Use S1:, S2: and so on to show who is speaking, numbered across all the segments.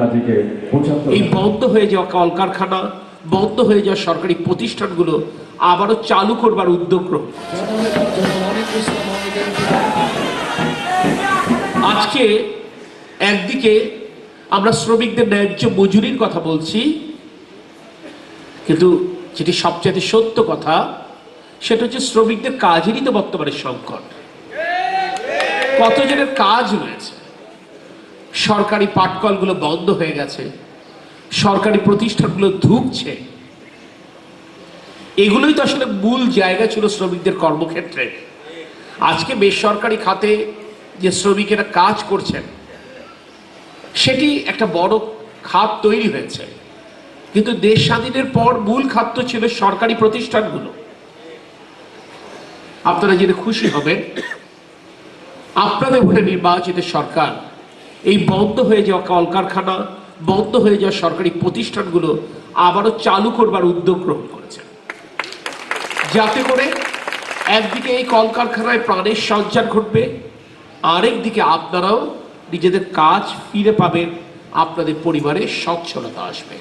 S1: কাজীকে 75।
S2: এই বন্ধ হয়ে যাওয়া কলকারখানা, বন্ধ হয়ে যাওয়া সরকারি প্রতিষ্ঠানগুলো আবারও চালু করবার উদ্যোগ গ্রহণ। আজকে একদিকে আমরা শ্রমিকদের ন্যায্য মজুরির কথা বলছি, কিন্তু যেটি সবচেয়ে সত্য কথা সেটা হচ্ছে শ্রমিকদের কাজেরই তো বর্তমানে সংকট। কতজনের কাজ রয়েছে, সরকারি পাটকলগুলো বন্ধ হয়ে গেছে, সরকারি প্রতিষ্ঠানগুলো ধুঁকছে। এগুলোই তো আসলে মূল জায়গা ছিল শ্রমিকদের কর্মক্ষেত্রে। আজকে বেসরকারি খাতে যে শ্রমিকেরা কাজ করছেন সেটি একটা বড় খাত তৈরি হয়েছে, কিন্তু দেশ স্বাধীনের পর মূল খাত ছিল সরকারি প্রতিষ্ঠানগুলো। আপনারা জেনে খুশি হবেন, আপনাদের ভোটে নির্বাচিত সরকার এই বন্ধ হয়ে যাওয়া কলকারখানা, বন্ধ হয়ে যাওয়া সরকারি প্রতিষ্ঠানগুলো আবারও চালু করবার উদ্যোগ গ্রহণ করেছে, যাতে করে একদিকে এই কলকারখানায় প্রাণের সঞ্চার ঘটবে, আরেকদিকে আপনারাও নিজেদের কাজ ফিরে পাবেন, আপনাদের পরিবারে সচ্ছলতা আসবে।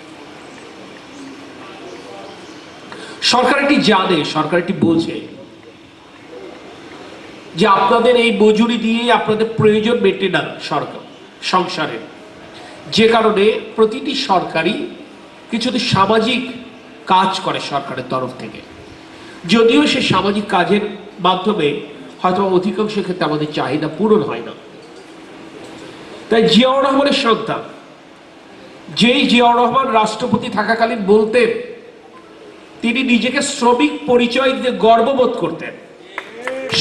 S2: সরকার এটি জানে, সরকার এটি বোঝে যে আপনাদের এই মজুরি দিয়ে আপনাদের প্রয়োজন মেটে না সরকার সংসারের, যে কারণে প্রতিটি সরকারি কিছুটা সামাজিক কাজ করে সরকারের তরফ থেকে। যদিও সে সামাজিক কাজের মাধ্যমে হয়তো অধিকাংশ ক্ষেত্রে আমাদের চাহিদা পূরণ হয় না। তাই জিয়াউর রহমানের সন্তান, যেই জিয়াউর রহমান রাষ্ট্রপতি থাকাকালীন বলতেন তিনি নিজেকে শ্রমিক পরিচয় দিয়ে গর্ববোধ করতেন,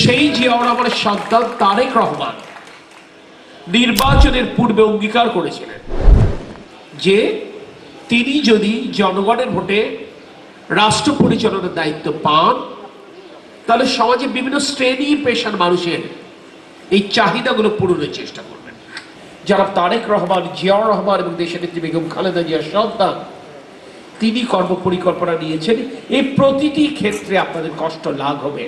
S2: সেই জিয়াউর রহমানের সন্তান তারেক রহমান নির্বাচনের পূর্বে অঙ্গীকার করেছিলেন যে তিনি যদি জনগণের ভোটে রাষ্ট্র পরিচালনার দায়িত্ব পান তাহলে সমাজে বিভিন্ন শ্রেণী পেশার মানুষের এই চাহিদাগুলো পূরণের চেষ্টা করবেন। যারা তারেক রহমান, জিয়াউর রহমান এবং দেশের নেত্রী বেগম খালেদা জিয়ার সন্তান, তিনি কর্মপরিকল্পনা নিয়েছেন এই প্রতিটি ক্ষেত্রে আপনাদের কষ্ট লাঘব হবে।